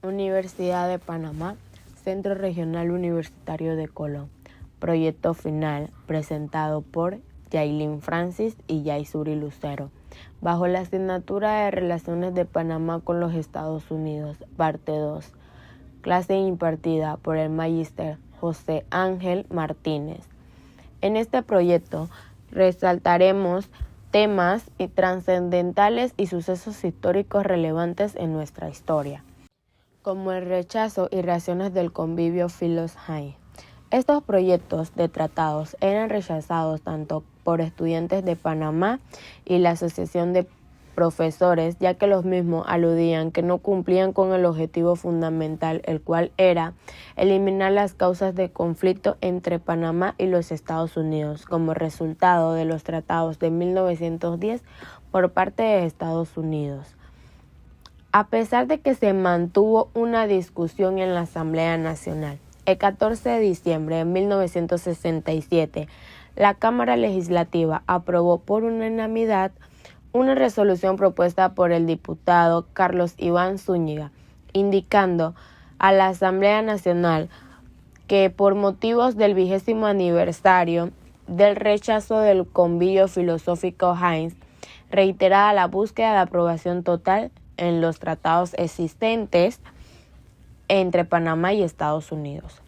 Universidad de Panamá, Centro Regional Universitario de Colón. Proyecto final presentado por Yailin Francis y Yaisuri Lucero, bajo la asignatura de Relaciones de Panamá con los Estados Unidos, parte 2. Clase impartida por el magíster José Ángel Martínez. En este proyecto resaltaremos temas trascendentales y sucesos históricos relevantes en nuestra historia, como el rechazo y reacciones del convivio Philos-Hain. Estos proyectos de tratados eran rechazados tanto por estudiantes de Panamá y la Asociación de Profesores, ya que los mismos aludían que no cumplían con el objetivo fundamental, el cual era eliminar las causas de conflicto entre Panamá y los Estados Unidos, como resultado de los tratados de 1910 por parte de Estados Unidos. A pesar de que se mantuvo una discusión en la Asamblea Nacional, el 14 de diciembre de 1967, la Cámara Legislativa aprobó por unanimidad una resolución propuesta por el diputado Carlos Iván Zúñiga, indicando a la Asamblea Nacional que por motivos del 20º aniversario del rechazo del convivio filosófico Hain, reiterada la búsqueda de aprobación total en los tratados existentes entre Panamá y Estados Unidos.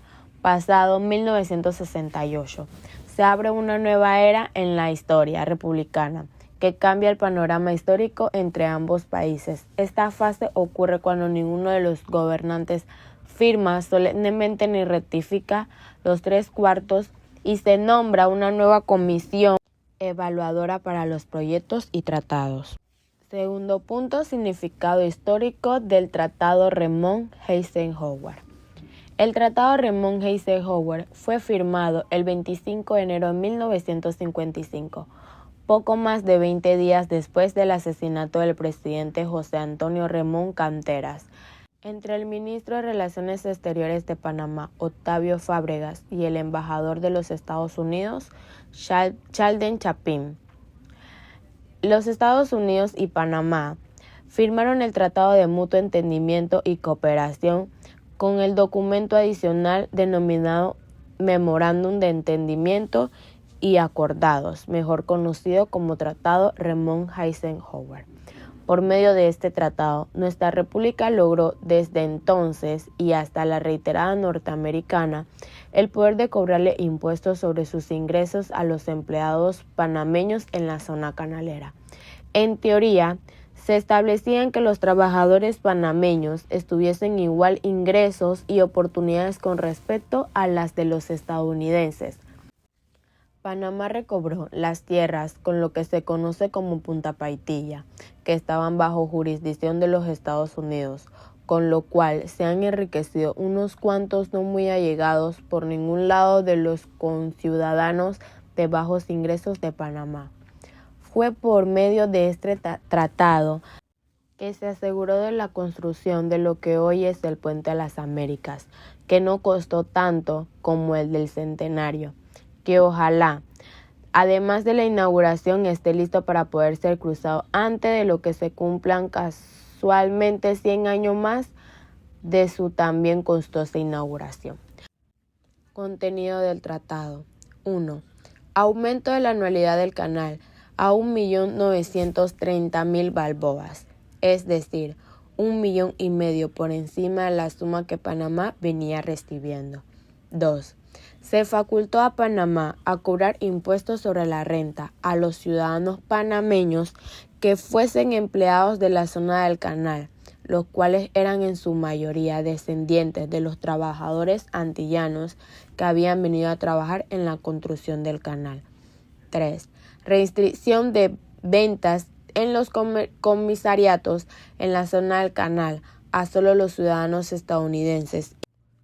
Pasado 1968, se abre una nueva era en la historia republicana que cambia el panorama histórico entre ambos países. Esta fase ocurre cuando ninguno de los gobernantes firma solemnemente ni rectifica los 3/4 y se nombra una nueva comisión evaluadora para los proyectos y tratados. Segundo punto, significado histórico del Tratado Remond-Eisenhower. El Tratado Remond-Eisenhower fue firmado el 25 de enero de 1955, poco más de 20 días después del asesinato del presidente José Antonio Remond Canteras, entre el ministro de Relaciones Exteriores de Panamá, Octavio Fábregas, y el embajador de los Estados Unidos, Sheldon Chapin. Los Estados Unidos y Panamá firmaron el Tratado de Mutuo Entendimiento y Cooperación con el documento adicional denominado Memorándum de Entendimiento y Acordados, mejor conocido como Tratado Remond-Eisenhower. Por medio de este tratado, nuestra república logró desde entonces y hasta la retirada norteamericana el poder de cobrarle impuestos sobre sus ingresos a los empleados panameños en la zona canalera. En teoría, se establecían que los trabajadores panameños estuviesen igual ingresos y oportunidades con respecto a las de los estadounidenses. Panamá recobró las tierras con lo que se conoce como Punta Paitilla, que estaban bajo jurisdicción de los Estados Unidos, con lo cual se han enriquecido unos cuantos no muy allegados por ningún lado de los conciudadanos de bajos ingresos de Panamá. Fue por medio de este tratado que se aseguró de la construcción de lo que hoy es el Puente a las Américas, que no costó tanto como el del Centenario, que ojalá, además de la inauguración, esté listo para poder ser cruzado antes de lo que se cumplan casualmente 100 años más de su también costosa inauguración. Contenido del tratado. 1. Aumento de la anualidad del canal a 1.930.000 balboas, es decir, 1,5 millones por encima de la suma que Panamá venía recibiendo. 2. Se facultó a Panamá a cobrar impuestos sobre la renta a los ciudadanos panameños que fuesen empleados de la zona del canal, los cuales eran en su mayoría descendientes de los trabajadores antillanos que habían venido a trabajar en la construcción del canal. 3. Restricción de ventas en los comisariatos en la zona del canal a solo los ciudadanos estadounidenses,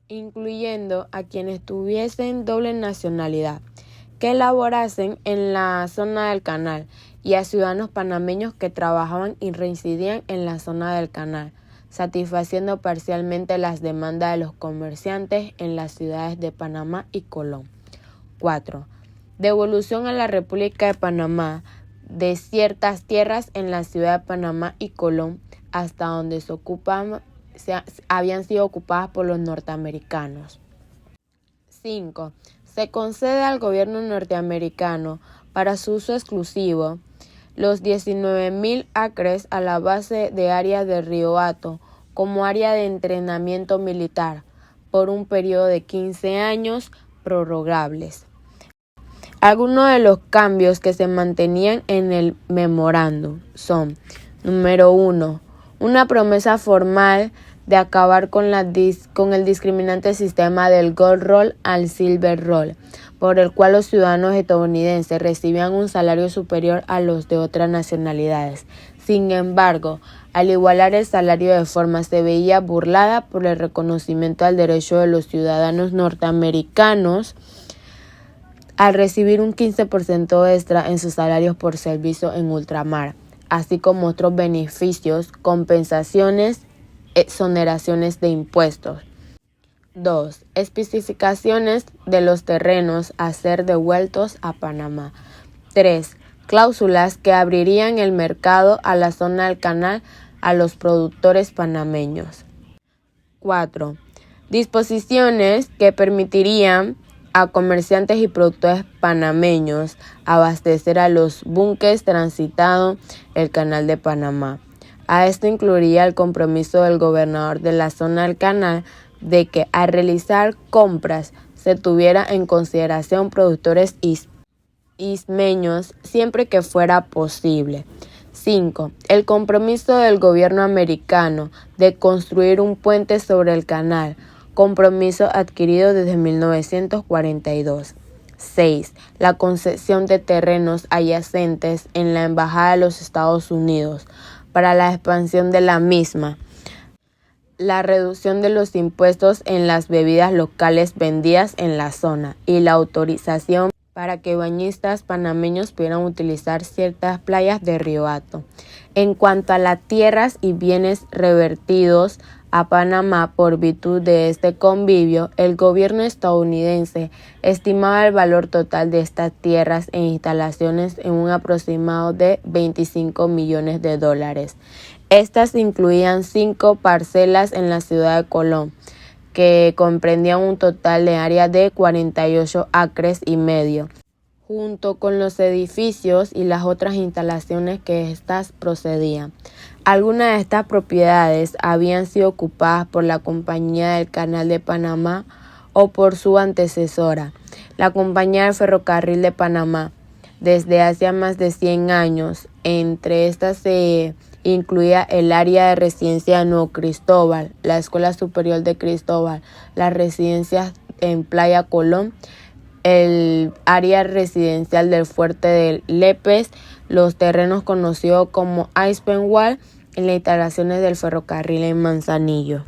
incluyendo a quienes tuviesen doble nacionalidad, que laborasen en la zona del canal, y a ciudadanos panameños que trabajaban y residían en la zona del canal, satisfaciendo parcialmente las demandas de los comerciantes en las ciudades de Panamá y Colón. 4. Devolución a la República de Panamá de ciertas tierras en la ciudad de Panamá y Colón hasta donde se ocupan habían sido ocupadas por los norteamericanos. 5. Se concede al gobierno norteamericano para su uso exclusivo los 19.000 acres a la base de área de Río Hato como área de entrenamiento militar por un periodo de 15 años prorrogables. Algunos de los cambios que se mantenían en el memorándum son: número 1. Una promesa formal de acabar con el discriminante sistema del Gold Roll al Silver Roll, por el cual los ciudadanos estadounidenses recibían un salario superior a los de otras nacionalidades. Sin embargo, al igualar el salario de forma se veía burlada por el reconocimiento al derecho de los ciudadanos norteamericanos al recibir un 15% extra en sus salarios por servicio en ultramar, así como otros beneficios, compensaciones, exoneraciones de impuestos. 2. Especificaciones de los terrenos a ser devueltos a Panamá. 3. Cláusulas que abrirían el mercado a la zona del canal a los productores panameños. 4. Disposiciones que permitirían a comerciantes y productores panameños abastecer a los buques transitando el canal de Panamá. A esto incluiría el compromiso del gobernador de la zona del canal de que al realizar compras se tuviera en consideración productores ismeños siempre que fuera posible. 5. El compromiso del gobierno americano de construir un puente sobre el canal, compromiso adquirido desde 1942. 6. La concesión de terrenos adyacentes en la Embajada de los Estados Unidos para la expansión de la misma. La reducción de los impuestos en las bebidas locales vendidas en la zona y la autorización para que bañistas panameños pudieran utilizar ciertas playas de Río Hato. En cuanto a las tierras y bienes revertidos a Panamá por virtud de este convenio, el gobierno estadounidense estimaba el valor total de estas tierras e instalaciones en un aproximado de $25 millones. Estas incluían 5 parcelas en la ciudad de Colón, que comprendían un total de área de 48 acres y medio, junto con los edificios y las otras instalaciones que éstas procedían. Algunas de estas propiedades habían sido ocupadas por la Compañía del Canal de Panamá o por su antecesora, la Compañía del Ferrocarril de Panamá, desde hace más de 100 años. Entre estas se incluía el área de residencia de Nuevo Cristóbal, la Escuela Superior de Cristóbal, las residencias en Playa Colón, el área residencial del Fuerte de Lepes, los terrenos conocidos como Icepenwall y las instalaciones del ferrocarril en Manzanillo.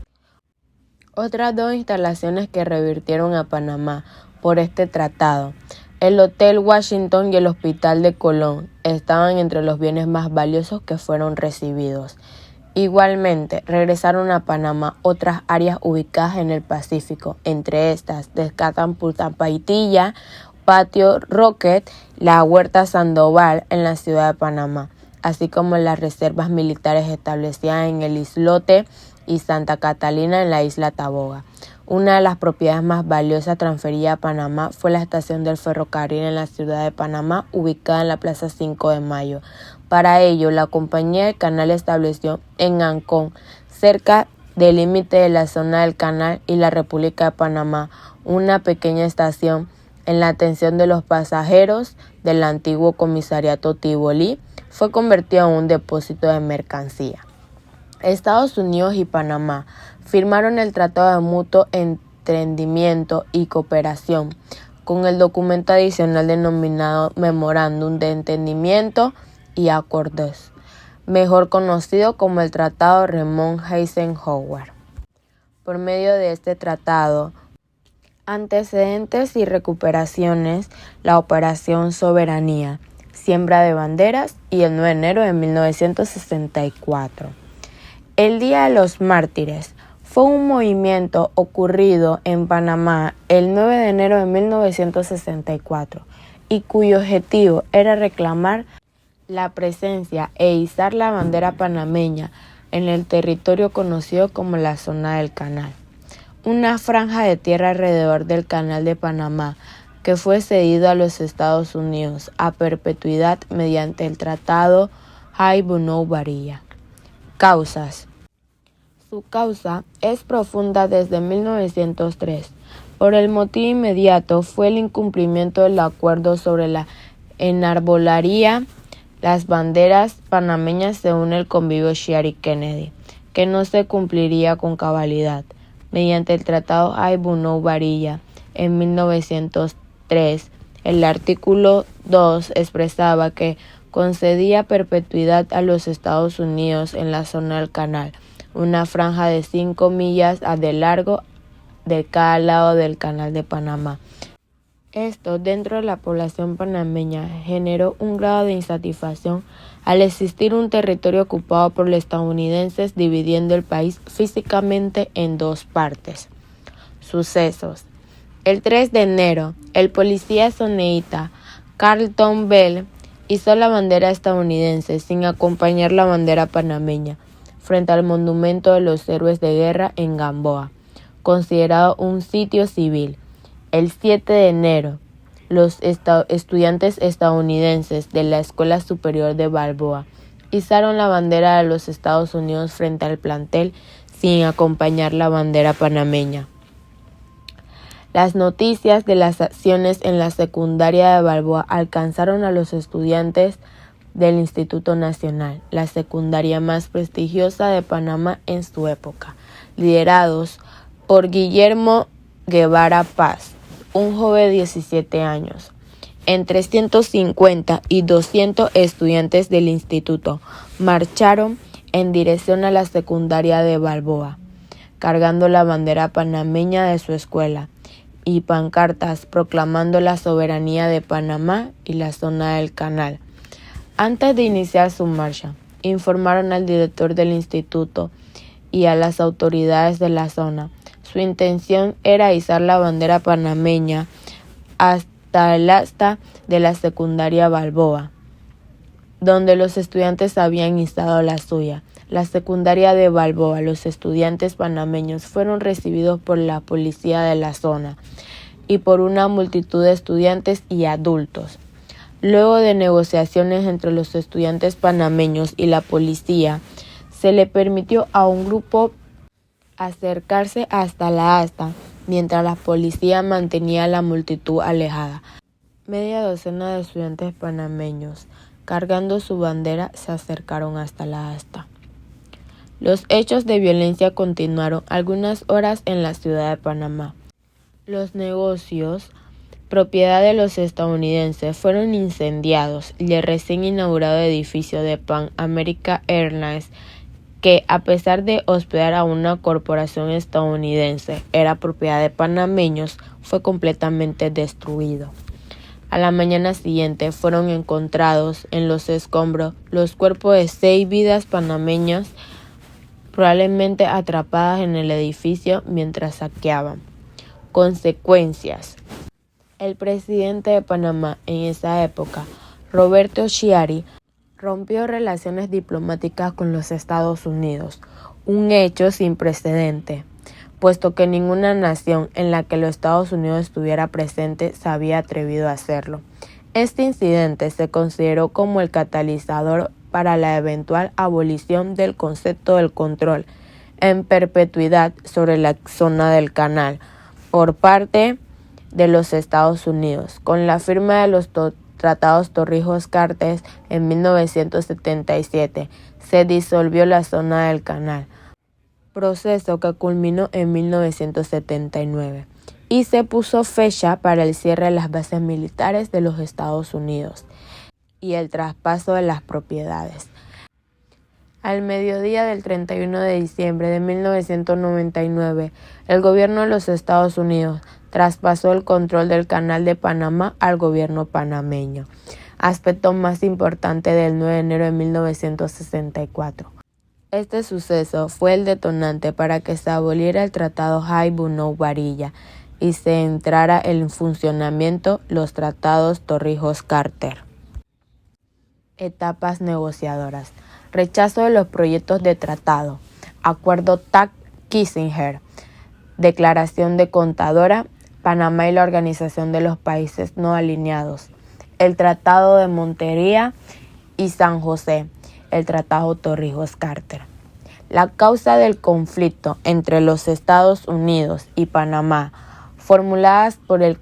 Otras 2 instalaciones que revirtieron a Panamá por este tratado, el Hotel Washington y el Hospital de Colón, estaban entre los bienes más valiosos que fueron recibidos. Igualmente, regresaron a Panamá otras áreas ubicadas en el Pacífico. Entre estas destacan Punta Paitilla, Patio Rocket, la Huerta Sandoval en la ciudad de Panamá, así como las reservas militares establecidas en el Islote y Santa Catalina en la isla Taboga. Una de las propiedades más valiosas transferida a Panamá fue la estación del ferrocarril en la ciudad de Panamá, ubicada en la Plaza 5 de Mayo. Para ello, la Compañía del Canal estableció en Ancón, cerca del límite de la zona del canal y la República de Panamá, una pequeña estación en la atención de los pasajeros del antiguo comisariato Tibolí. Fue convertido en un depósito de mercancía. Estados Unidos y Panamá firmaron el Tratado de Mutuo Entendimiento y Cooperación con el documento adicional denominado Memorándum de Entendimiento y Acuerdos, mejor conocido como el Tratado Ramon-Eisenhower. Por medio de este tratado, antecedentes y recuperaciones, la Operación Soberanía, Siembra de Banderas y el 9 de enero de 1964. El Día de los Mártires fue un movimiento ocurrido en Panamá el 9 de enero de 1964 y cuyo objetivo era reclamar la presencia e izar la bandera panameña en el territorio conocido como la Zona del Canal, una franja de tierra alrededor del Canal de Panamá que fue cedido a los Estados Unidos a perpetuidad mediante el Tratado Hay-Bunau-Varilla. Causas. Su causa es profunda desde 1903. Por el motivo inmediato fue el incumplimiento del acuerdo sobre la enarbolaría las banderas panameñas según el convenio Chiari-Kennedy, que no se cumpliría con cabalidad. Mediante el Tratado Hay-Bunau-Varilla en 1903, el artículo 2 expresaba que concedía perpetuidad a los Estados Unidos en la zona del canal, una franja de 5 millas de largo de cada lado del Canal de Panamá. Esto, dentro de la población panameña, generó un grado de insatisfacción al existir un territorio ocupado por los estadounidenses dividiendo el país físicamente en dos partes. Sucesos. El 3 de enero, el policía soneíta Carlton Bell izó la bandera estadounidense sin acompañar la bandera panameña frente al monumento de los héroes de guerra en Gamboa, considerado un sitio civil. El 7 de enero, los estudiantes estadounidenses de la Escuela Superior de Balboa izaron la bandera de los Estados Unidos frente al plantel sin acompañar la bandera panameña. Las noticias de las acciones en la secundaria de Balboa alcanzaron a los estudiantes del Instituto Nacional, la secundaria más prestigiosa de Panamá en su época, liderados por Guillermo Guevara Paz, un joven de 17 años. Entre 150 y 200 estudiantes del instituto marcharon en dirección a la secundaria de Balboa, cargando la bandera panameña de su escuela y pancartas proclamando la soberanía de Panamá y la zona del canal. Antes de iniciar su marcha, informaron al director del instituto y a las autoridades de la zona. Su intención era izar la bandera panameña hasta el asta de la secundaria Balboa, donde los estudiantes habían izado la suya. La secundaria de Balboa, los estudiantes panameños fueron recibidos por la policía de la zona y por una multitud de estudiantes y adultos. Luego de negociaciones entre los estudiantes panameños y la policía, se le permitió a un grupo acercarse hasta la asta, mientras la policía mantenía a la multitud alejada. Media docena de estudiantes panameños, cargando su bandera, se acercaron hasta la asta. Los hechos de violencia continuaron algunas horas en la ciudad de Panamá. Los negocios, propiedad de los estadounidenses, fueron incendiados y el recién inaugurado edificio de Pan American Airlines, que a pesar de hospedar a una corporación estadounidense, era propiedad de panameños, fue completamente destruido. A la mañana siguiente fueron encontrados en los escombros los cuerpos de 6 vidas panameñas, probablemente atrapadas en el edificio mientras saqueaban. Consecuencias. El presidente de Panamá en esa época, Roberto Chiari, rompió relaciones diplomáticas con los Estados Unidos, un hecho sin precedente, puesto que ninguna nación en la que los Estados Unidos estuviera presente se había atrevido a hacerlo. Este incidente se consideró como el catalizador para la eventual abolición del concepto del control en perpetuidad sobre la zona del canal por parte de los Estados Unidos. Con la firma de los tratados Torrijos-Cartes en 1977, se disolvió la zona del canal, proceso que culminó en 1979, y se puso fecha para el cierre de las bases militares de los Estados Unidos y el traspaso de las propiedades. Al mediodía del 31 de diciembre de 1999, el gobierno de los Estados Unidos traspasó el control del Canal de Panamá al gobierno panameño, aspecto más importante del 9 de enero de 1964. Este suceso fue el detonante para que se aboliera el Tratado Hay-Bunau-Varilla y se entrara en funcionamiento los tratados Torrijos-Carter. Etapas negociadoras. Rechazo de los proyectos de tratado. Acuerdo TAC-Kissinger. Declaración de Contadora. Panamá y la Organización de los Países No Alineados. El Tratado de Montería y San José. El Tratado Torrijos-Carter. La causa del conflicto entre los Estados Unidos y Panamá, formuladas por el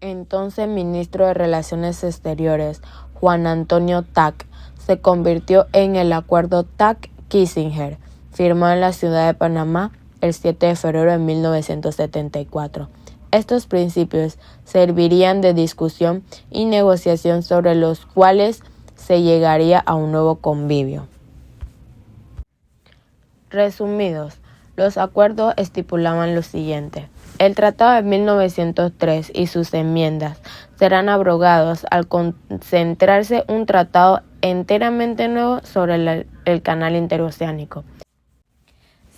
entonces ministro de Relaciones Exteriores, Juan Antonio Tac, se convirtió en el Acuerdo TAC-Kissinger, firmado en la ciudad de Panamá el 7 de febrero de 1974. Estos principios servirían de discusión y negociación sobre los cuales se llegaría a un nuevo convivio. Resumidos, los acuerdos estipulaban lo siguiente. El Tratado de 1903 y sus enmiendas serán abrogados al concentrarse un tratado enteramente nuevo sobre el canal interoceánico.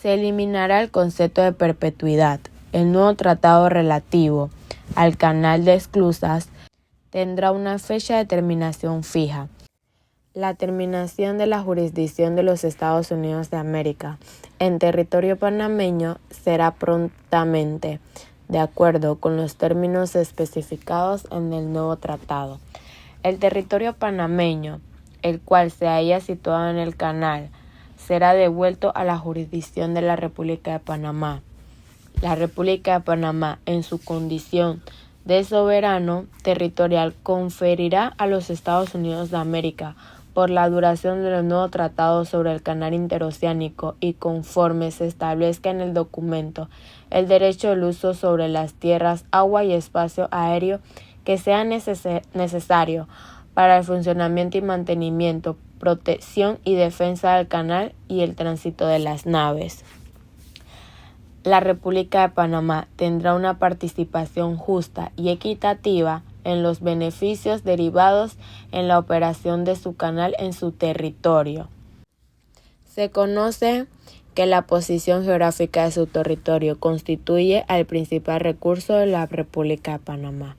Se eliminará el concepto de perpetuidad. El nuevo tratado relativo al canal de esclusas tendrá una fecha de terminación fija. La terminación de la jurisdicción de los Estados Unidos de América en territorio panameño será prontamente, de acuerdo con los términos especificados en el nuevo tratado. El territorio panameño, el cual se haya situado en el canal, será devuelto a la jurisdicción de la República de Panamá. La República de Panamá, en su condición de soberano territorial, conferirá a los Estados Unidos de América, por la duración de los nuevos tratados sobre el canal interoceánico y conforme se establezca en el documento, el derecho del uso sobre las tierras, agua y espacio aéreo que sea necesario para el funcionamiento y mantenimiento, protección y defensa del canal y el tránsito de las naves. La República de Panamá tendrá una participación justa y equitativa en los beneficios derivados en la operación de su canal en su territorio. Se conoce que la posición geográfica de su territorio constituye el principal recurso de la República de Panamá.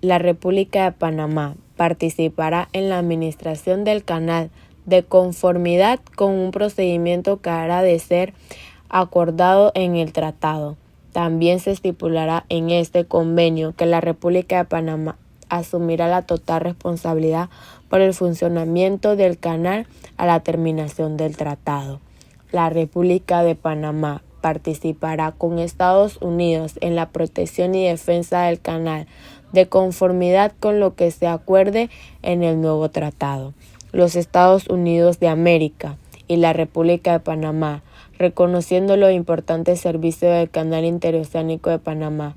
La República de Panamá participará en la administración del canal de conformidad con un procedimiento que habrá de ser acordado en el tratado. También se estipulará en este convenio que la República de Panamá asumirá la total responsabilidad por el funcionamiento del canal a la terminación del tratado. La República de Panamá participará con Estados Unidos en la protección y defensa del canal de conformidad con lo que se acuerde en el nuevo tratado. Los Estados Unidos de América y la República de Panamá, reconociendo los importantes servicios del canal interoceánico de Panamá,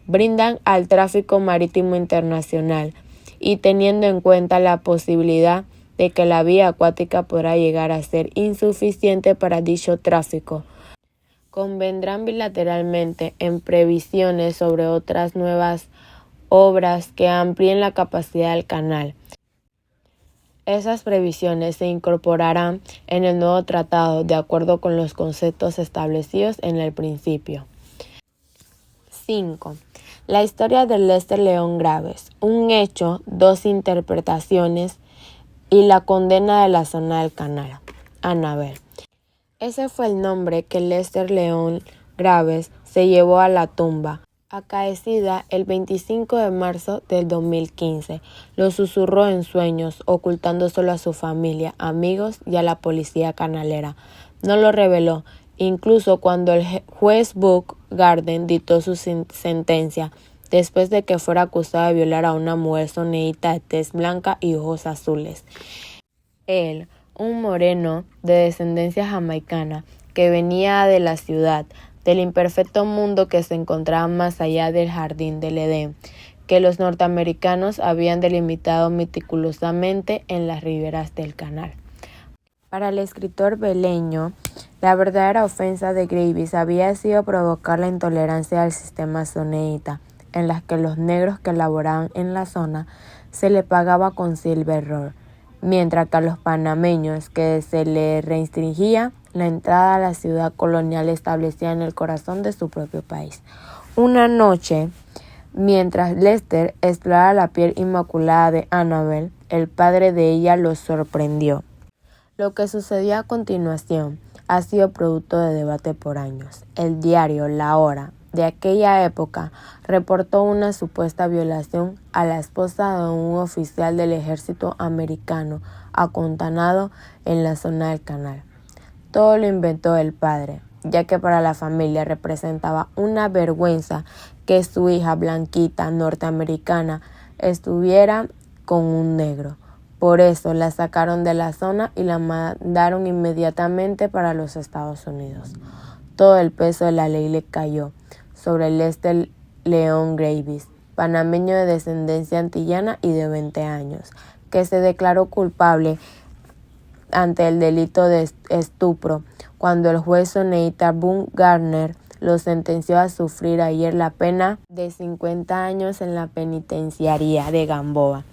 brindan al tráfico marítimo internacional y teniendo en cuenta la posibilidad de que la vía acuática podrá llegar a ser insuficiente para dicho tráfico, convendrán bilateralmente en previsiones sobre otras nuevas obras que amplíen la capacidad del canal. Esas previsiones se incorporarán en el nuevo tratado de acuerdo con los conceptos establecidos en el principio. 5. La historia de Lester León Graves, un hecho, dos interpretaciones y la condena de la zona del canal. Annabel. Ese fue el nombre que Lester León Graves se llevó a la tumba, acaecida el 25 de marzo del 2015. Lo susurró en sueños, ocultándoselo a su familia, amigos y a la policía canalera. No lo reveló, incluso cuando el juez Buck Garden dictó su sentencia, después de que fuera acusado de violar a una mujer soneíta de tez blanca y ojos azules. Él, un moreno de descendencia jamaicana, que venía de la ciudad, del imperfecto mundo que se encontraba más allá del jardín del Edén, que los norteamericanos habían delimitado meticulosamente en las riberas del canal. Para el escritor beleño, la verdadera ofensa de Graves había sido provocar la intolerancia del sistema soneíta, en las que los negros que laboraban en la zona se le pagaba con silver roll, mientras que a los panameños que se le restringía la entrada a la ciudad colonial establecida en el corazón de su propio país. Una noche, mientras Lester exploraba la piel inmaculada de Annabel, el padre de ella lo sorprendió. Lo que sucedió a continuación ha sido producto de debate por años. El diario La Hora de aquella época reportó una supuesta violación a la esposa de un oficial del ejército americano acantonado en la zona del canal. Todo lo inventó el padre, ya que para la familia representaba una vergüenza que su hija blanquita norteamericana estuviera con un negro. Por eso la sacaron de la zona y la mandaron inmediatamente para los Estados Unidos. Todo el peso de la ley le cayó sobre Lester León Graves, panameño de descendencia antillana y de 20 años, que se declaró culpable ante el delito de estupro, cuando el juez Soneita Boone Gardner lo sentenció a sufrir ayer la pena de 50 años en la penitenciaría de Gamboa,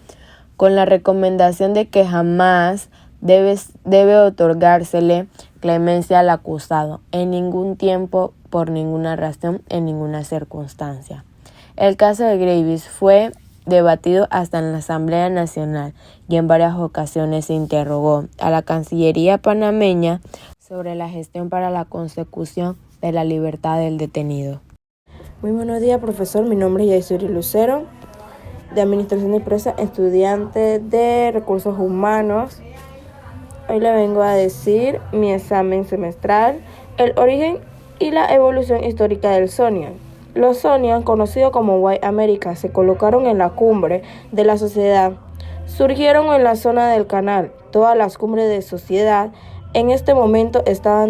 con la recomendación de que jamás debe otorgársele clemencia al acusado, en ningún tiempo, por ninguna razón, en ninguna circunstancia. El caso de Graves fue debatido hasta en la Asamblea Nacional y en varias ocasiones se interrogó a la Cancillería panameña sobre la gestión para la consecución de la libertad del detenido. Muy buenos días, profesor. Mi nombre es Yaisuri Lucero, de Administración de Empresas, estudiante de Recursos Humanos. Hoy le vengo a decir mi examen semestral, el origen y la evolución histórica del Sonian. Los Sonian, conocidos como White America, se colocaron en la cumbre de la sociedad. Surgieron en la zona del canal. Todas las cumbres de sociedad en este momento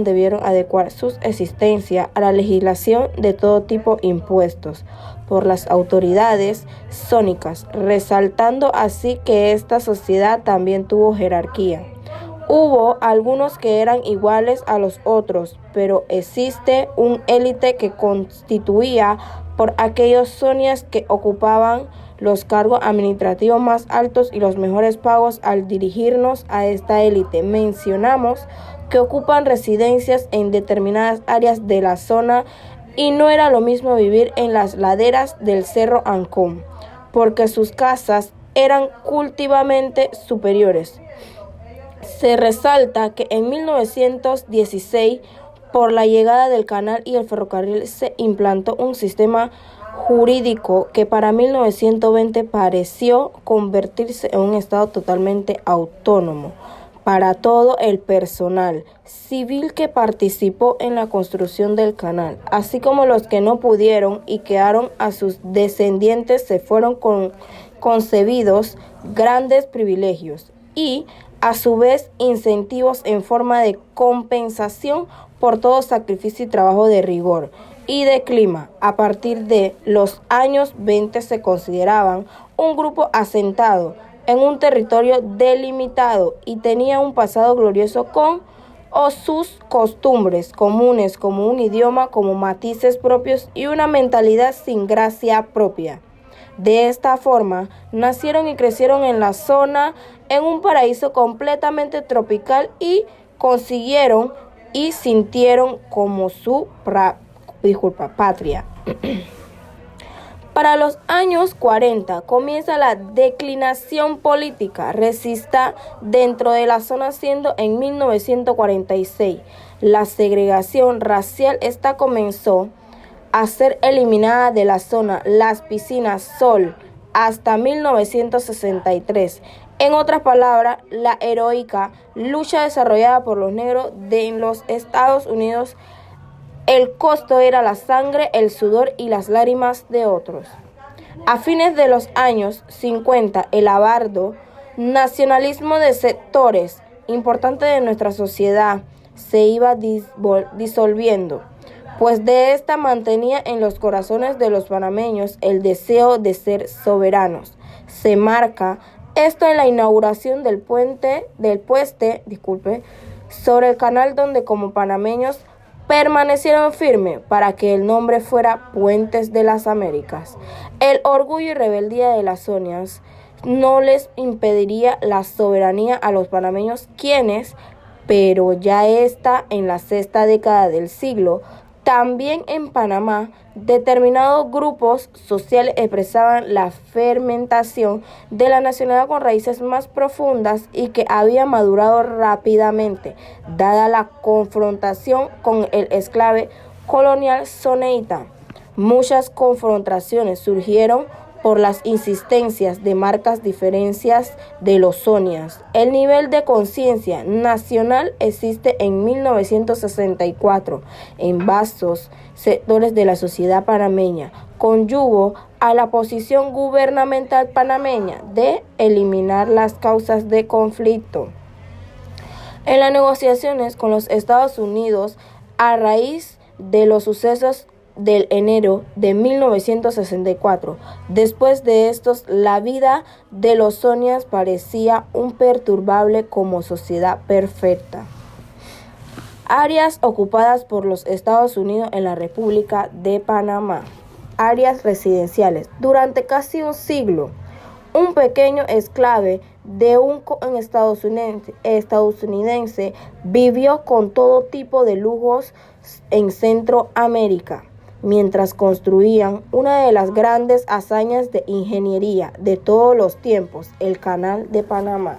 debieron adecuar su existencia a la legislación de todo tipo impuestos por las autoridades sónicas, resaltando así que esta sociedad también tuvo jerarquía. Hubo algunos que eran iguales a los otros, pero existe un élite que constituía por aquellos sonias que ocupaban los cargos administrativos más altos y los mejores pagos. Al dirigirnos a esta élite, mencionamos que ocupan residencias en determinadas áreas de la zona y no era lo mismo vivir en las laderas del Cerro Ancón, porque sus casas eran cultivamente superiores. Se resalta que en 1916, por la llegada del canal y el ferrocarril, se implantó un sistema jurídico que para 1920 pareció convertirse en un estado totalmente autónomo para todo el personal civil que participó en la construcción del canal, así como los que no pudieron y quedaron a sus descendientes. Se fueron concebidos grandes privilegios y a su vez incentivos en forma de compensación por todo sacrificio y trabajo de rigor y de clima. A partir de los años 20 se consideraban un grupo asentado en un territorio delimitado y tenía un pasado glorioso con sus costumbres comunes, como un idioma, como matices propios y una mentalidad sin gracia propia. De esta forma, nacieron y crecieron en la zona, en un paraíso completamente tropical, y consiguieron y sintieron como su patria. Para los años 40 comienza la declinación política racista dentro de la zona, siendo en 1946 la segregación racial comenzó a ser eliminada de la zona. Las piscinas Sol hasta 1963. En otras palabras, la heroica lucha desarrollada por los negros en los Estados Unidos. El costo era la sangre, el sudor y las lágrimas de otros. A fines de los años 50, el abardo nacionalismo de sectores importantes de nuestra sociedad se iba disolviendo, pues de esta mantenía en los corazones de los panameños el deseo de ser soberanos. Se marca esto en la inauguración del puente sobre el canal, donde como panameños permanecieron firmes para que el nombre fuera Puentes de las Américas. El orgullo y rebeldía de las Sonias no les impediría la soberanía a los panameños, quienes, pero ya está en la sexta década del siglo, También en Panamá, determinados grupos sociales expresaban la fermentación de la nacionalidad con raíces más profundas y que había madurado rápidamente, dada la confrontación con el esclave colonial soneíta. Muchas confrontaciones surgieron por las insistencias de marcas diferencias de los sonias. El nivel de conciencia nacional existe en 1964 en vastos sectores de la sociedad panameña, conyugo a la posición gubernamental panameña de eliminar las causas de conflicto. En las negociaciones con los Estados Unidos, a raíz de los sucesos del enero de 1964. Después de estos, la vida de los sonias parecía imperturbable como sociedad perfecta. Áreas ocupadas por los Estados Unidos en la República de Panamá. Áreas residenciales. Durante casi un siglo, un pequeño esclave de un estadounidense vivió con todo tipo de lujos en Centroamérica, mientras construían una de las grandes hazañas de ingeniería de todos los tiempos, el Canal de Panamá.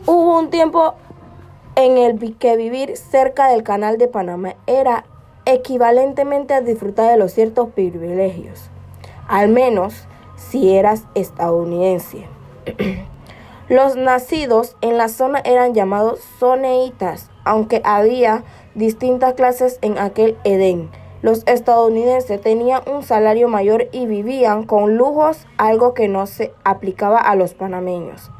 Hubo un tiempo en el que vivir cerca del Canal de Panamá era equivalentemente a disfrutar de los ciertos privilegios, al menos si eras estadounidense. Los nacidos en la zona eran llamados soneitas, aunque había distintas clases en aquel Edén. Los estadounidenses tenían un salario mayor y vivían con lujos, algo que no se aplicaba a los panameños.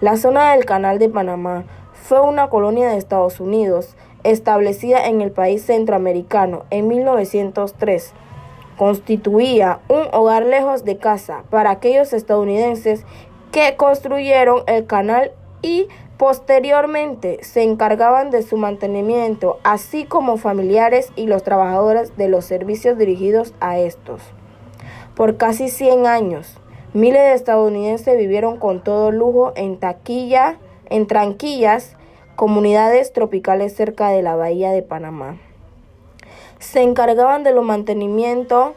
La zona del Canal de Panamá fue una colonia de Estados Unidos establecida en el país centroamericano en 1903. Constituía un hogar lejos de casa para aquellos estadounidenses que construyeron el canal y posteriormente se encargaban de su mantenimiento, así como familiares y los trabajadores de los servicios dirigidos a estos. Por casi 100 años, miles de estadounidenses vivieron con todo lujo en tranquillas comunidades tropicales cerca de la bahía de Panamá. Se encargaban de los mantenimientos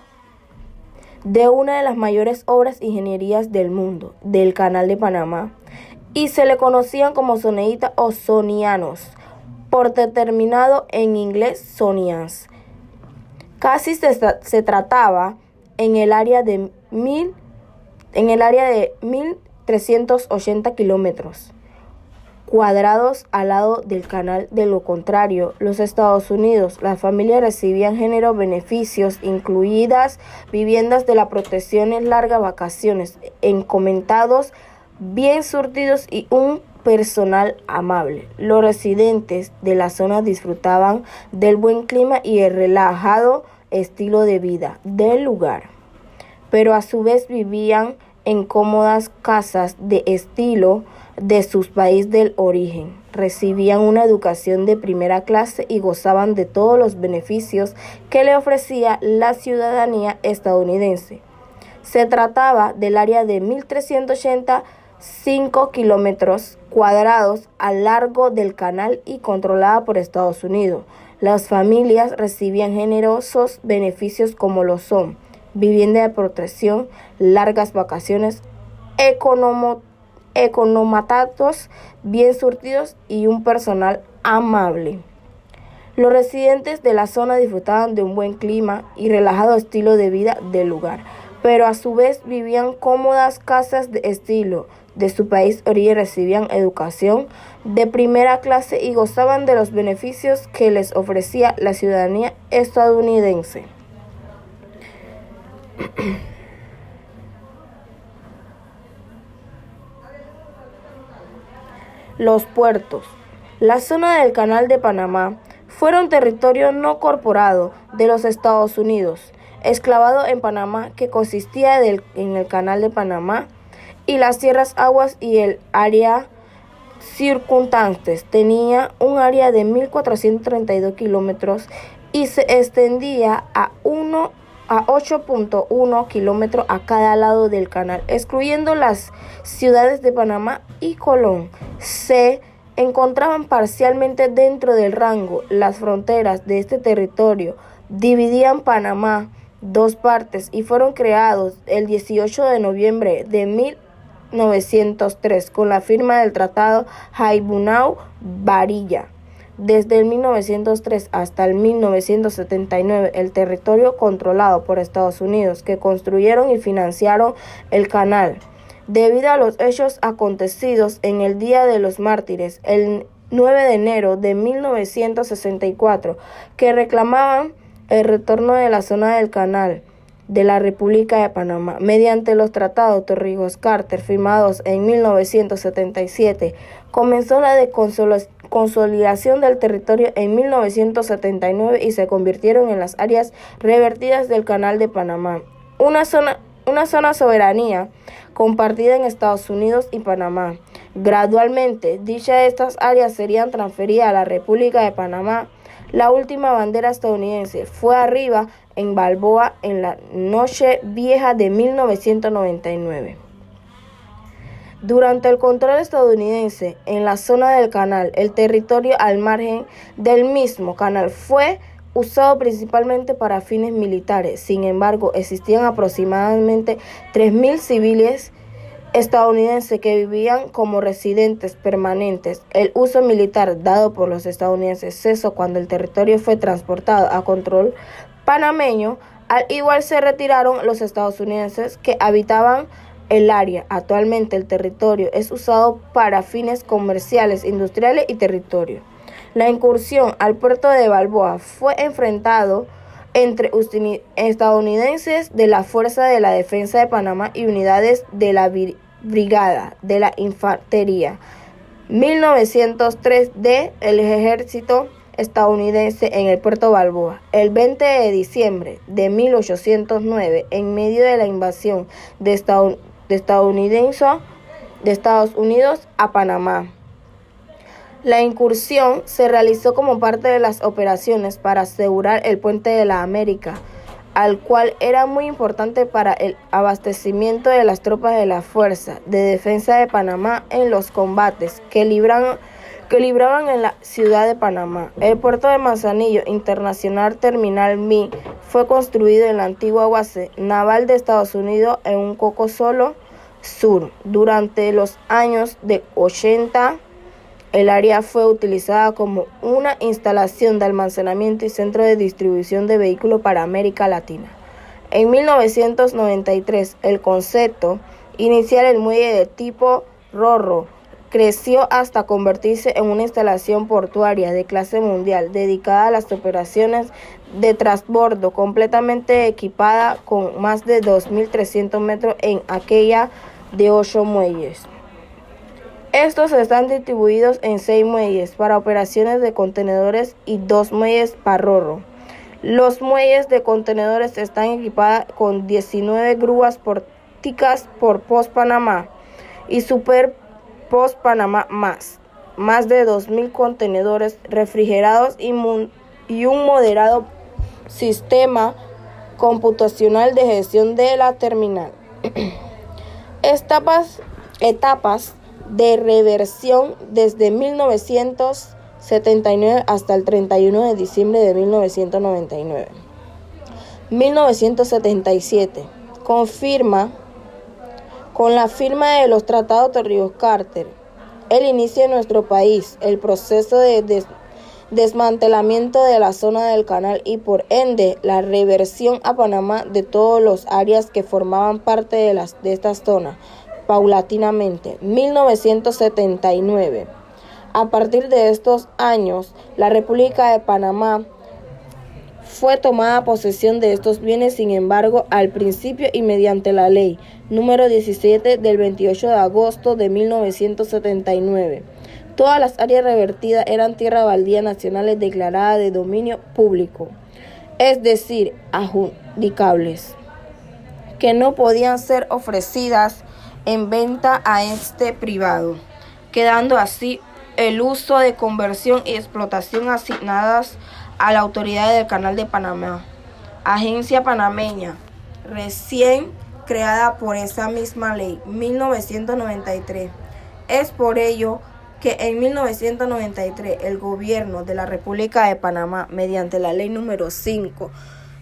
de una de las mayores obras ingenierías del mundo, del Canal de Panamá, y se le conocían como soneitas o sonianos, por determinado en inglés sonians. Casi se trataba en el área de 1.380 kilómetros cuadrados al lado del canal. De lo contrario, los Estados Unidos, las familias recibían generosos beneficios, incluidas viviendas de la protección en largas vacaciones, encomentados, bien surtidos y un personal amable. Los residentes de la zona disfrutaban del buen clima y el relajado estilo de vida del lugar, pero a su vez vivían en cómodas casas de estilo de sus países del origen. Recibían una educación de primera clase y gozaban de todos los beneficios que le ofrecía la ciudadanía estadounidense. Se trataba del área de 1.385 kilómetros cuadrados a largo del canal y controlada por Estados Unidos. Las familias recibían generosos beneficios como lo son vivienda de protección, largas vacaciones, economatatos bien surtidos y un personal amable. Los residentes de la zona disfrutaban de un buen clima y relajado estilo de vida del lugar, pero a su vez vivían cómodas casas de estilo de su país origen, recibían educación de primera clase y gozaban de los beneficios que les ofrecía la ciudadanía estadounidense. Los puertos. La zona del Canal de Panamá fue un territorio no corporado de los Estados Unidos, enclavado en Panamá, que consistía en el Canal de Panamá y las tierras, aguas y el área circundantes. Tenía un área de 1.432 kilómetros y se extendía a 8.1 kilómetros a cada lado del canal, excluyendo las ciudades de Panamá y Colón. Se encontraban parcialmente dentro del rango. Las fronteras de este territorio dividían Panamá dos partes y fueron creados el 18 de noviembre de 1903 con la firma del Tratado Jaibunau-Varilla. Desde el 1903 hasta el 1979, el territorio controlado por Estados Unidos, que construyeron y financiaron el canal. Debido a los hechos acontecidos en el Día de los Mártires, el 9 de enero de 1964, que reclamaban el retorno de la zona del canal de la República de Panamá, mediante los tratados Torrijos-Carter firmados en 1977, comenzó la consolidación del territorio en 1979 y se convirtieron en las áreas revertidas del Canal de Panamá, una zona soberanía compartida en Estados Unidos y Panamá. Gradualmente, estas áreas serían transferidas a la República de Panamá. La última bandera estadounidense fue arriba en Balboa en la Noche Vieja de 1999. Durante el control estadounidense en la zona del canal, el territorio al margen del mismo canal fue usado principalmente para fines militares. Sin embargo, existían aproximadamente 3.000 civiles estadounidenses que vivían como residentes permanentes. El uso militar dado por los estadounidenses cesó cuando el territorio fue transportado a control panameño. Al igual se retiraron los estadounidenses que habitaban el área. Actualmente el territorio es usado para fines comerciales, industriales y territorio. La incursión al puerto de Balboa fue enfrentado entre estadounidenses de la Fuerza de la Defensa de Panamá y unidades de la Brigada de la Infantería 1903 del Ejército estadounidense en el puerto Balboa. El 20 de diciembre de 1809, en medio de la invasión de Estados Unidos a Panamá, la incursión se realizó como parte de las operaciones para asegurar el Puente de la América, al cual era muy importante para el abastecimiento de las tropas de la Fuerza de Defensa de Panamá en los combates que libraban en la ciudad de Panamá. El puerto de Manzanillo International Terminal MI fue construido en la antigua base naval de Estados Unidos en un Cocosolo Sur. Durante los años de 80, el área fue utilizada como una instalación de almacenamiento y centro de distribución de vehículos para América Latina. En 1993, el concepto inicial del muelle de tipo Ro-Ro creció hasta convertirse en una instalación portuaria de clase mundial dedicada a las operaciones de transbordo, completamente equipada con más de 2.300 metros en aquella de 8 muelles. Estos están distribuidos en 6 muelles para operaciones de contenedores y 2 muelles para Ro-Ro. Los muelles de contenedores están equipados con 19 grúas portáticas por Post Panamá y Super Post Panamá más de 2.000 contenedores refrigerados y un moderado sistema computacional de gestión de la terminal. Etapas de reversión desde 1979 hasta el 31 de diciembre de 1999. 1977. Con la firma de los tratados Torrijos-Carter, el inicio de nuestro país, el proceso de desmantelamiento de la zona del canal y por ende la reversión a Panamá de todas las áreas que formaban parte de esta zona, paulatinamente. 1979. A partir de estos años, la República de Panamá fue tomada posesión de estos bienes. Sin embargo, al principio y mediante la ley número 17 del 28 de agosto de 1979, todas las áreas revertidas eran tierra baldía nacionales declaradas de dominio público, es decir, adjudicables, que no podían ser ofrecidas en venta a este privado, quedando así el uso de conversión y explotación asignadas a la Autoridad del Canal de Panamá, agencia panameña, recién creada por esa misma ley, 1993. Es por ello que en 1993 el gobierno de la República de Panamá, mediante la ley número 5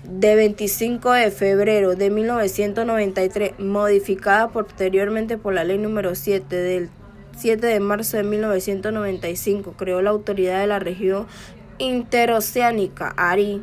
de 25 de febrero de 1993, modificada posteriormente por la ley número 7 del 7 de marzo de 1995, creó la Autoridad de la Región Interoceánica, ARI,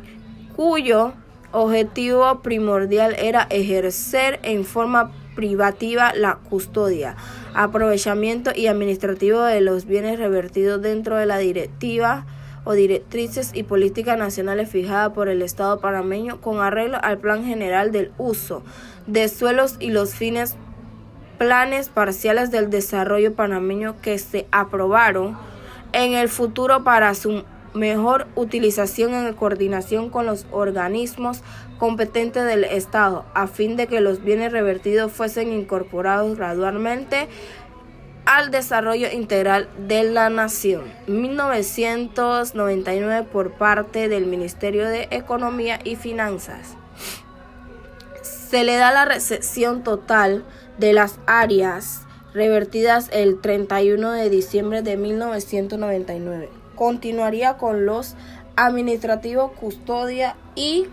cuyo objetivo primordial era ejercer en forma privativa la custodia, aprovechamiento y administrativo de los bienes revertidos dentro de la directiva o directrices y políticas nacionales fijadas por el Estado panameño con arreglo al Plan General del Uso de Suelos y los planes parciales del desarrollo panameño que se aprobaron en el futuro para su mejor utilización en coordinación con los organismos competentes del Estado, a fin de que los bienes revertidos fuesen incorporados gradualmente al desarrollo integral de la nación. 1999 por parte del Ministerio de Economía y Finanzas. Se le da la recepción total de las áreas revertidas el 31 de diciembre de 1999. Continuaría con los administrativos, custodia y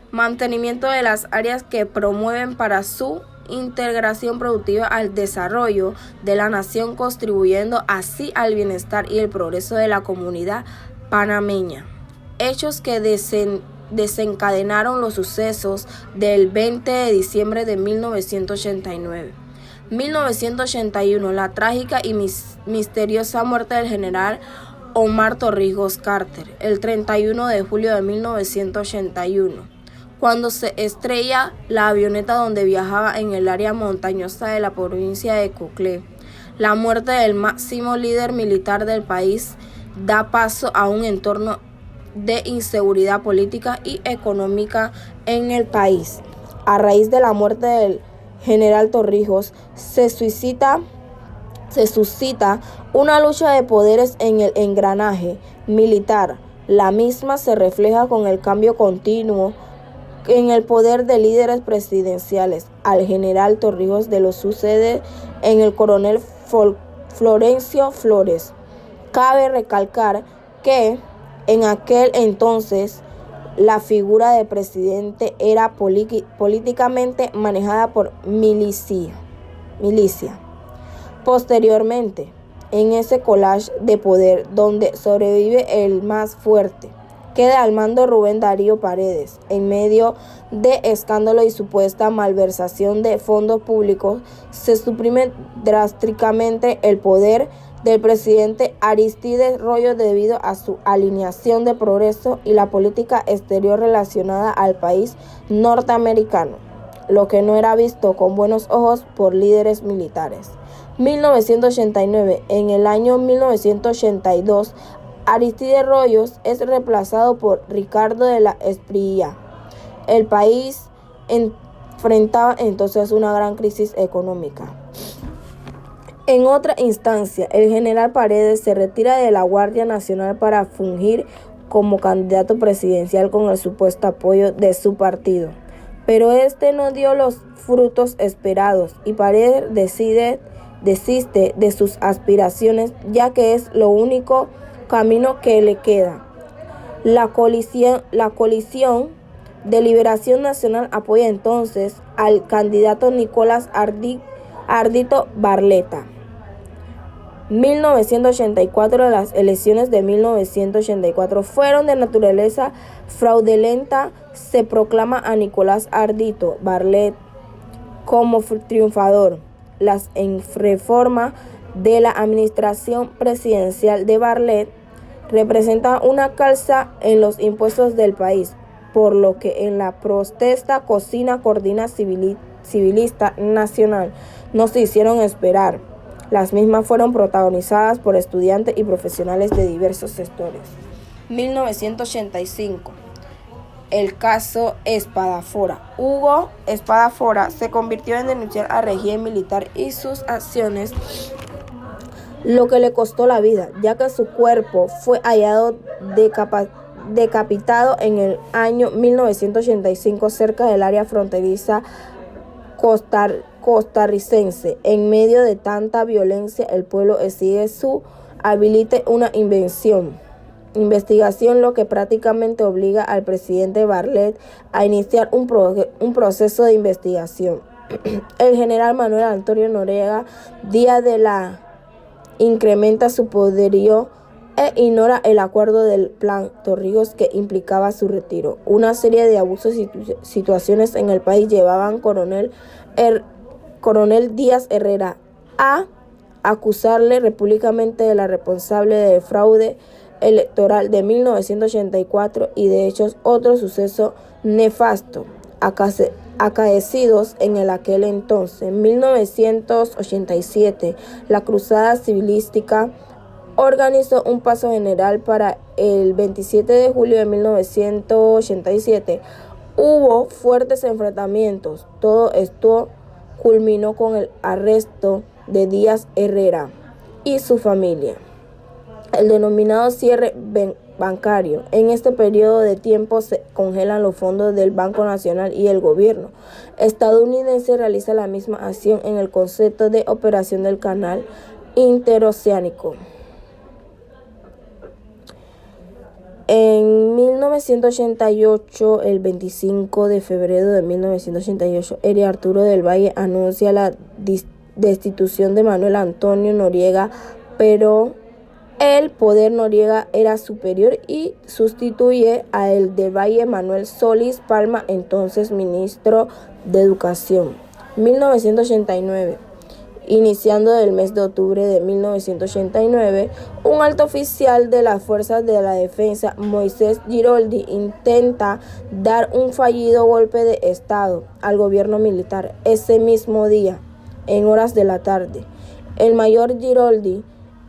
mantenimiento de las áreas que promueven para su integración productiva al desarrollo de la nación, contribuyendo así al bienestar y el progreso de la comunidad panameña. Hechos que desencadenaron los sucesos del 20 de diciembre de 1989. 1981, la trágica y misteriosa muerte del general Omar Torrijos Carter, el 31 de julio de 1981, cuando se estrella la avioneta donde viajaba en el área montañosa de la provincia de Coclé. La muerte del máximo líder militar del país da paso a un entorno de inseguridad política y económica en el país. A raíz de la muerte del general Torrijos, se suscita una lucha de poderes en el engranaje militar. La misma se refleja con el cambio continuo en el poder de líderes presidenciales. Al general Torrijos de lo sucede en el coronel Florencio Flores. Cabe recalcar que en aquel entonces la figura de presidente era políticamente manejada por milicia. Posteriormente, en ese collage de poder donde sobrevive el más fuerte, queda al mando Rubén Darío Paredes. En medio de escándalo y supuesta malversación de fondos públicos, se suprime drásticamente el poder del presidente Aristides Royo debido a su alineación de progreso y la política exterior relacionada al país norteamericano, lo que no era visto con buenos ojos por líderes militares. 1989. En el año 1982, Aristides Royos es reemplazado por Ricardo de la Espriella. El país enfrentaba entonces una gran crisis económica. En otra instancia, el general Paredes se retira de la Guardia Nacional para fungir como candidato presidencial con el supuesto apoyo de su partido. Pero este no dio los frutos esperados y Paredes desiste de sus aspiraciones, ya que es lo único camino que le queda. La coalición de Liberación Nacional apoya entonces al candidato Nicolás Ardito Barletta. 1984. Las elecciones de 1984 fueron de naturaleza fraudulenta. Se proclama a Nicolás Ardito Barletta como triunfador. Las reformas de la administración presidencial de Barletta representan una calza en los impuestos del país, por lo que en la protesta coordina civilista nacional no se hicieron esperar. Las mismas fueron protagonizadas por estudiantes y profesionales de diversos sectores. 1985. El caso Espadafora. Hugo Espadafora se convirtió en denunciar al régimen militar y sus acciones, lo que le costó la vida, ya que su cuerpo fue hallado decapitado en el año 1985 cerca del área fronteriza costarricense. En medio de tanta violencia, el pueblo exige su habilite una investigación, lo que prácticamente obliga al presidente Barlet a iniciar un proceso de investigación. El general Manuel Antonio Noriega Díaz de la incrementa su poderío e ignora el acuerdo del Plan Torrijos que implicaba su retiro. Una serie de abusos y situaciones en el país llevaban coronel Díaz Herrera a acusarle públicamente de la responsable del fraude electoral de 1984 y de hechos otros sucesos nefastos acaecidos en aquel entonces. En 1987, la Cruzada Civilística organizó un paso general para el 27 de julio de 1987. Hubo fuertes enfrentamientos. Todo esto culminó con el arresto de Díaz Herrera y su familia. El denominado cierre bancario. En este periodo de tiempo se congelan los fondos del Banco Nacional y el gobierno estadounidense realiza la misma acción en el concepto de operación del canal interoceánico. En 1988, el 25 de febrero de 1988, Eri Arturo del Valle anuncia la destitución de Manuel Antonio Noriega, pero el poder Noriega era superior y sustituye a el de Valle Manuel Solís Palma, entonces ministro de Educación. 1989. Iniciando el mes de octubre de 1989, un alto oficial de las Fuerzas de la Defensa, Moisés Giroldi, intenta dar un fallido golpe de Estado al gobierno militar. Ese mismo día, en horas de la tarde, el mayor Giroldi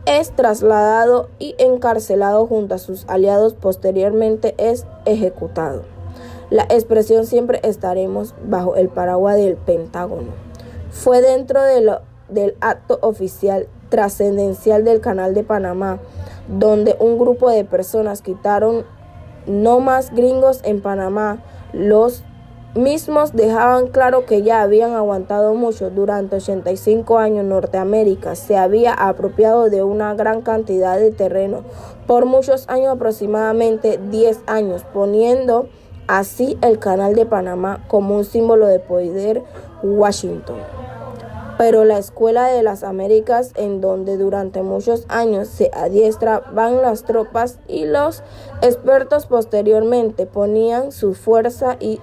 es trasladado y encarcelado junto a sus aliados. Posteriormente es ejecutado. La expresión "siempre estaremos bajo el paraguas del Pentágono" fue dentro del acto oficial trascendental del Canal de Panamá, donde un grupo de personas gritaron "no más gringos en Panamá". Los mismos dejaban claro que ya habían aguantado mucho. Durante 85 años Norteamérica se había apropiado de una gran cantidad de terreno por muchos años, aproximadamente 10 años, poniendo así el Canal de Panamá como un símbolo de poder Washington. Pero la Escuela de las Américas, en donde durante muchos años se adiestraban las tropas y los expertos, posteriormente ponían su fuerza y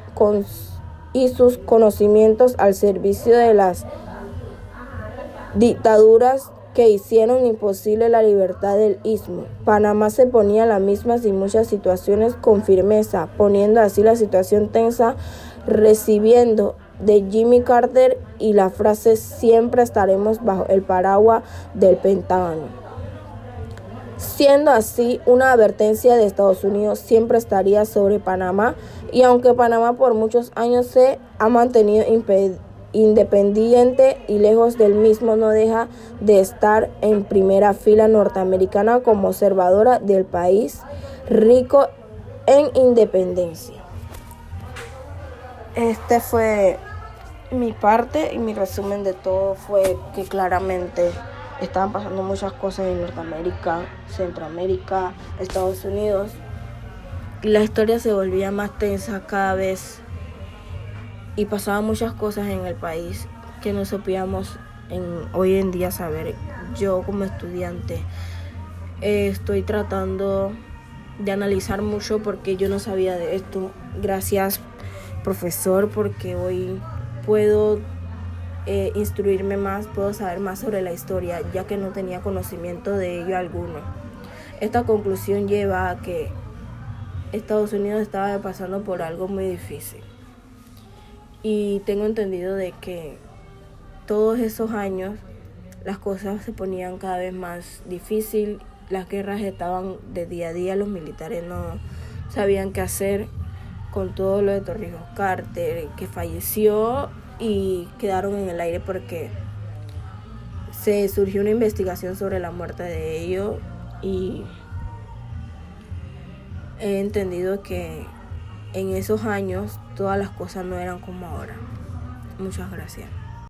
sus conocimientos al servicio de las dictaduras que hicieron imposible la libertad del istmo. Panamá se ponía las mismas y muchas situaciones con firmeza, poniendo así la situación tensa, recibiendo de Jimmy Carter y la frase "siempre estaremos bajo el paraguas del Pentágono", siendo así una advertencia de Estados Unidos siempre estaría sobre Panamá. Y aunque Panamá por muchos años se ha mantenido independiente y lejos del mismo, no deja de estar en primera fila norteamericana como observadora del país rico en independencia. Este fue mi parte y mi resumen de todo. Fue que claramente estaban pasando muchas cosas en Norteamérica, Centroamérica, Estados Unidos, y la historia se volvía más tensa cada vez y pasaban muchas cosas en el país que no supíamos hoy en día saber. Yo como estudiante estoy tratando de analizar mucho porque yo no sabía de esto. Gracias, profesor, porque hoy puedo instruirme más, puedo saber más sobre la historia, ya que no tenía conocimiento de ello alguno. Esta conclusión lleva a que Estados Unidos estaba pasando por algo muy difícil. Y tengo entendido de que todos esos años las cosas se ponían cada vez más difícil, las guerras estaban de día a día, los militares no sabían qué hacer con todo lo de Torrijos Carter, que falleció y quedaron en el aire porque se surgió una investigación sobre la muerte de ellos, y he entendido que en esos años todas las cosas no eran como ahora. Muchas gracias.